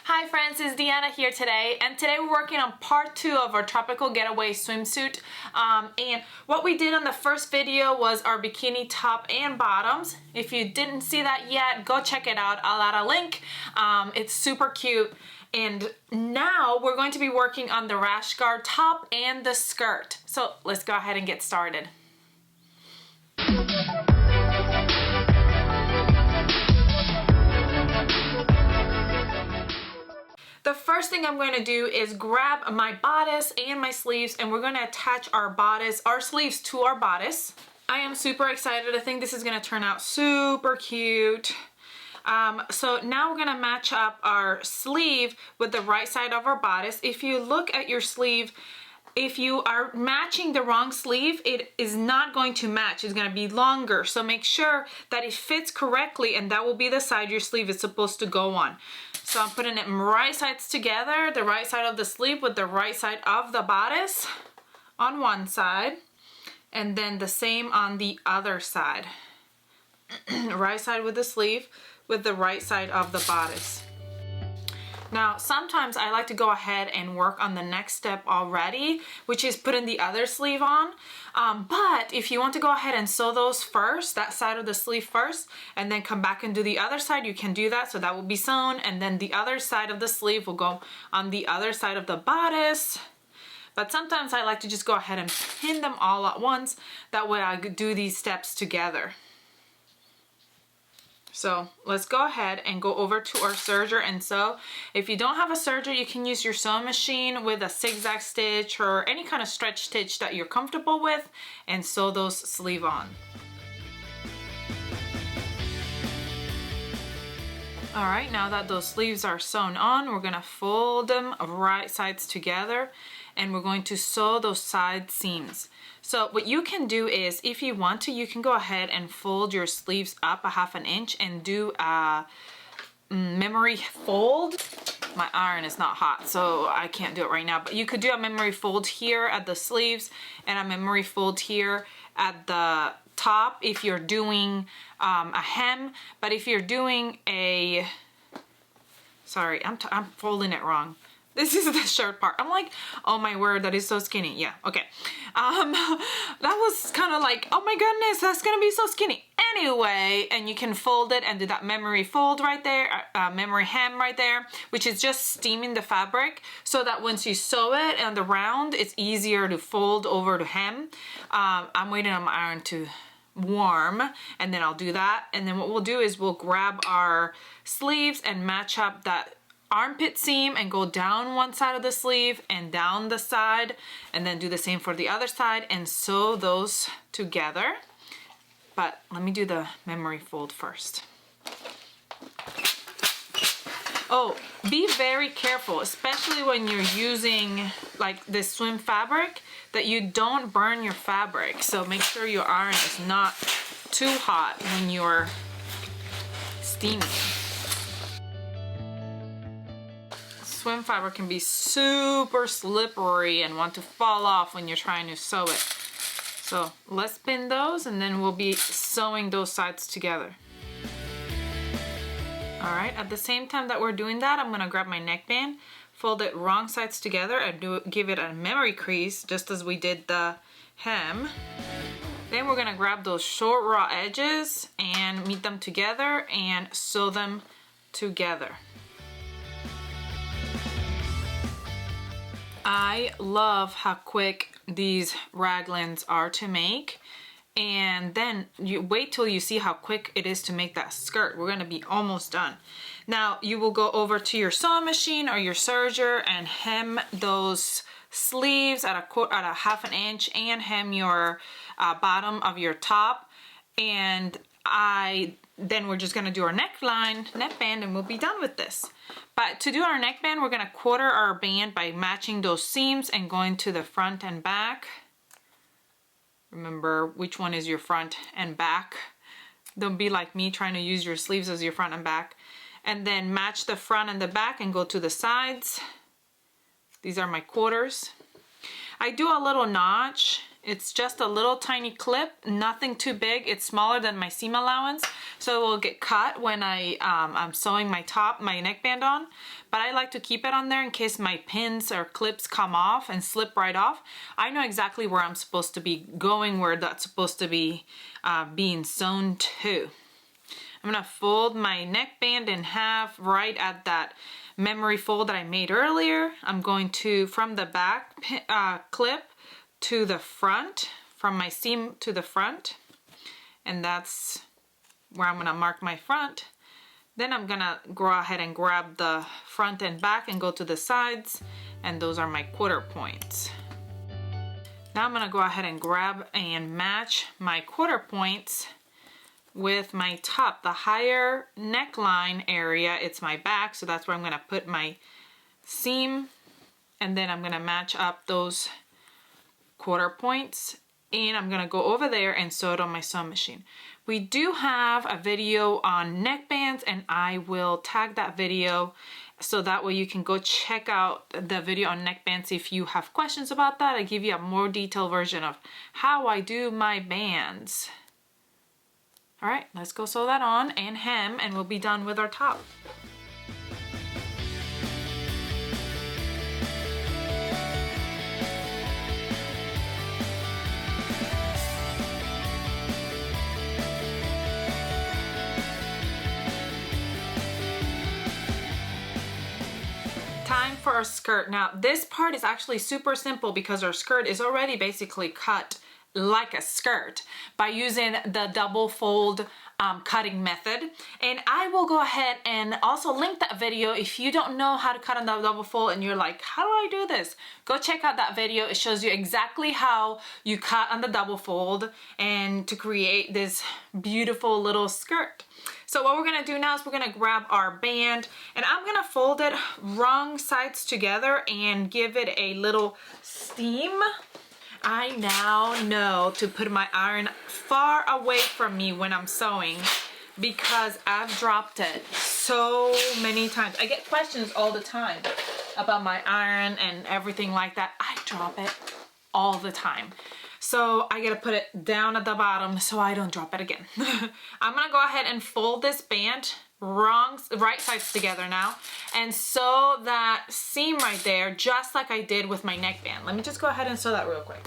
Hi friends, it's Deanna here today, and today we're working on part 2 of our tropical getaway swimsuit. And what we did on the first video was our bikini top and bottoms. If you didn't see that yet, go check it out. I'll add a link. It's super cute. And now we're going to be working on the rash guard top and the skirt. So let's go ahead and get started. The first thing I'm going to do is grab my bodice and my sleeves, and we're going to attach our sleeves to our bodice. I am super excited. I think this is going to turn out super cute. So now we're going to match up our sleeve with the right side of our bodice. If you look at your sleeve, if you are matching the wrong sleeve, it is not going to match. It's going to be longer. So make sure that it fits correctly, and that will be the side your sleeve is supposed to go on. So I'm putting it right sides together, the right side of the sleeve with the right side of the bodice on one side, and then the same on the other side. Right side with the sleeve with the right side of the bodice. Now, sometimes I like to go ahead and work on the next step already, which is putting the other sleeve on. But if you want to go ahead and sew those first, that side of the sleeve first, and then come back and do the other side, you can do that. So that will be sewn, and then the other side of the sleeve will go on the other side of the bodice. But sometimes I like to just go ahead and pin them all at once. That way I could do these steps together. So let's go ahead and go over to our serger and sew. If you don't have a serger, you can use your sewing machine with a zigzag stitch or any kind of stretch stitch that you're comfortable with, and sew those sleeve on. All right, now that those sleeves are sewn on, we're gonna fold them right sides together, and we're going to sew those side seams. So what you can do is, if you want to, you can go ahead and fold your sleeves up a ½ inch and do a memory fold. My iron is not hot, so I can't do it right now, but you could do a memory fold here at the sleeves and a memory fold here at the top if you're doing a hem. But if you're doing a, sorry, I'm folding it wrong. This is the shirt part. I'm like, oh my word, that is so skinny. Yeah, okay. That was kind of like, oh my goodness, that's gonna be so skinny. Anyway, and you can fold it and do that memory fold right there, memory hem right there, which is just steaming the fabric so that once you sew it on the round, it's easier to fold over to hem. I'm waiting on my iron to warm, and then I'll do that. And then what we'll do is we'll grab our sleeves and match up that armpit seam and go down one side of the sleeve and down the side, and then do the same for the other side and sew those together. But let me do the memory fold first. Oh, be very careful, especially when you're using like this swim fabric, that you don't burn your fabric. So make sure your iron is not too hot when you're steaming. Swim fabric can be super slippery and want to fall off when you're trying to sew it. So let's pin those, and then we'll be sewing those sides together. All right, at the same time that we're doing that, I'm gonna grab my neckband, fold it wrong sides together, and give it a memory crease just as we did the hem. Then we're gonna grab those short raw edges and meet them together and sew them together. I love how quick these raglans are to make, and then you wait till you see how quick it is to make that skirt. We're gonna be almost done. Now you will go over to your sewing machine or your serger and hem those sleeves at a ½ inch and hem your bottom of your top, and then we're just gonna do our neckline, neckband, and we'll be done with this. But to do our neckband, we're gonna quarter our band by matching those seams and going to the front and back. Remember which one is your front and back. Don't be like me trying to use your sleeves as your front and back. And then match the front and the back and go to the sides. These are my quarters. I do a little notch. It's just a little tiny clip, nothing too big. It's smaller than my seam allowance, so it will get cut when I'm sewing my neckband on. but I like to keep it on there in case my pins or clips come off and slip right off. I know exactly where I'm supposed to be going, where that's supposed to be being sewn to. I'm gonna fold my neckband in half right at that memory fold that I made earlier. I'm going to, from the back clip to the front, from my seam to the front, and that's where I'm gonna mark my front. Then I'm gonna go ahead and grab the front and back and go to the sides, and those are my quarter points. Now I'm gonna go ahead and grab and match my quarter points with my top. The higher neckline area, it's my back, so that's where I'm gonna put my seam, and then I'm gonna match up those quarter points, and I'm gonna go over there and sew it on my sewing machine. We do have a video on neckbands, and I will tag that video so that way you can go check out the video on neckbands if you have questions about that. I give you a more detailed version of how I do my bands. All right, let's go sew that on and hem, and we'll be done with our top. Time for our skirt. Now this part is actually super simple because our skirt is already basically cut like a skirt by using the double fold cutting method, and I will go ahead and also link that video. If you don't know how to cut on the double fold and you're like, how do I do this, go check out that video. It shows you exactly how you cut on the double fold and to create this beautiful little skirt. So what we're gonna do now is we're gonna grab our band, and I'm gonna fold it wrong sides together and give it a little steam. I now know to put my iron far away from me when I'm sewing because I've dropped it so many times. I get questions all the time about my iron and everything like that. I drop it all the time. So I gotta put it down at the bottom so I don't drop it again. I'm gonna go ahead and fold this band right sides together now and sew that seam right there just like I did with my neckband. Let me just go ahead and sew that real quick.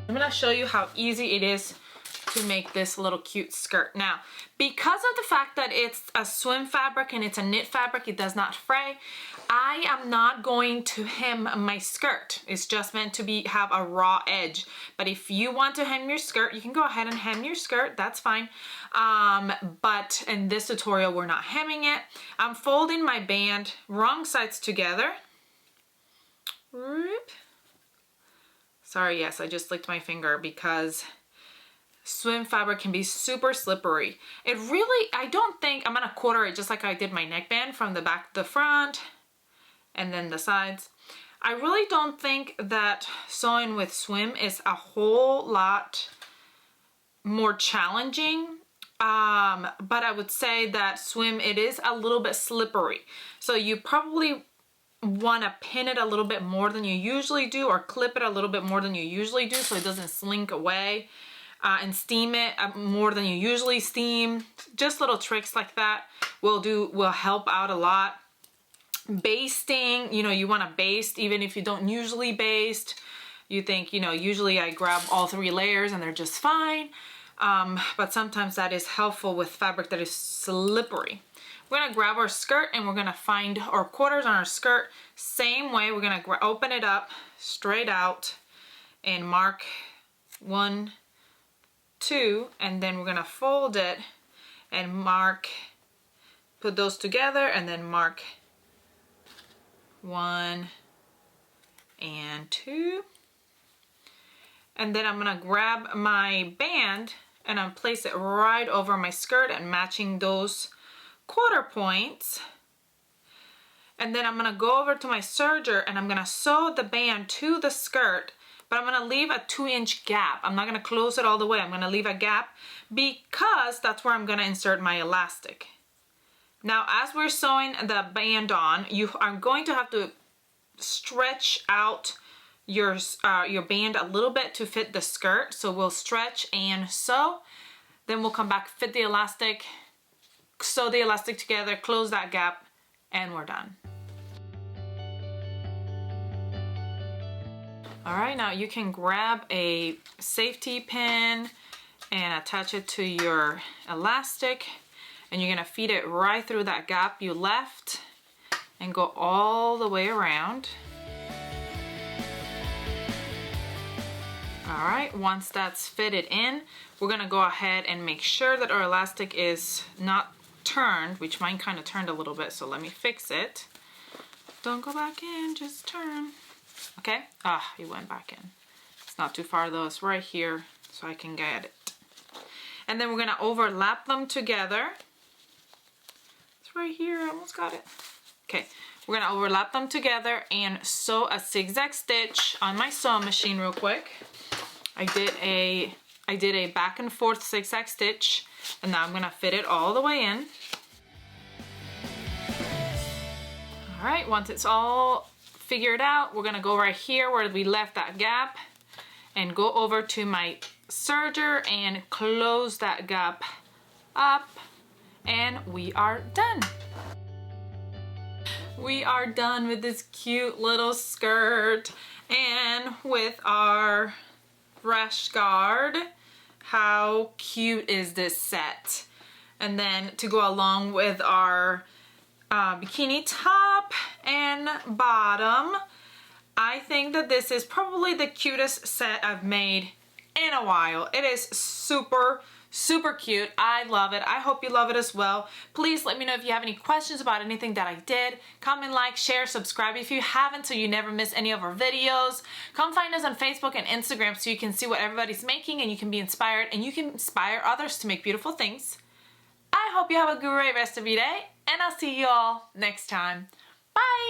I'm gonna show you how easy it is to make this little cute skirt. Now, because of the fact that it's a swim fabric and it's a knit fabric, it does not fray, I am not going to hem my skirt. It's just meant to have a raw edge. But if you want to hem your skirt, you can go ahead and hem your skirt, that's fine. But in this tutorial, we're not hemming it. I'm folding my band wrong sides together. Sorry, yes, I just licked my finger because swim fabric can be super slippery. It really, I don't think, I'm gonna quarter it just like I did my neckband from the back to the front and then the sides. I really don't think that sewing with swim is a whole lot more challenging, but I would say that swim, it is a little bit slippery. So you probably want to pin it a little bit more than you usually do, or clip it a little bit more than you usually do so it doesn't slink away, and steam it more than you usually steam. Just little tricks like that will help out a lot. Basting, you know, you want to baste even if you don't usually baste. You think, you know, usually I grab all 3 layers and they're just fine, but sometimes that is helpful with fabric that is slippery. We're gonna grab our skirt and we're gonna find our quarters on our skirt. Same way, we're gonna open it up straight out and mark 1, 2, and then we're gonna fold it and mark, put those together and then mark 1 and 2. And then I'm gonna grab my band and I'll place it right over my skirt and matching those quarter points. And then I'm gonna go over to my serger and I'm gonna sew the band to the skirt, but I'm gonna leave a 2-inch gap. I'm not gonna close it all the way. I'm gonna leave a gap because that's where I'm gonna insert my elastic. Now, as we're sewing the band on, you are going to have to stretch out your band a little bit to fit the skirt. So we'll stretch and sew, then we'll come back, sew the elastic together, close that gap, and we're done. All right, now you can grab a safety pin and attach it to your elastic, and you're gonna feed it right through that gap you left and go all the way around. All right, once that's fitted in, we're gonna go ahead and make sure that our elastic is not turned, which mine kind of turned a little bit, so let me fix it. Don't go back in, just turn. Okay, it went back in. It's not too far though, it's right here, so I can get it. And then we're gonna overlap them together. It's right here, I almost got it. Okay, we're gonna overlap them together and sew a zigzag stitch on my sewing machine real quick. I did a back and forth zigzag stitch, and now I'm gonna fit it all the way in. All right, once it's all figured out, we're gonna go right here where we left that gap and go over to my serger and close that gap up, and we are done. We are done with this cute little skirt and with our Rash guard. How cute is this set? And then to go along with our bikini top and bottom, I think that this is probably the cutest set I've made in a while. It is super cute. I love it. I hope you love it as well. Please let me know if you have any questions about anything that I did. Comment, like, share, subscribe if you haven't, so you never miss any of our videos. Come find us on Facebook and Instagram so you can see what everybody's making and you can be inspired and you can inspire others to make beautiful things. I hope you have a great rest of your day, and I'll see you all next time. Bye!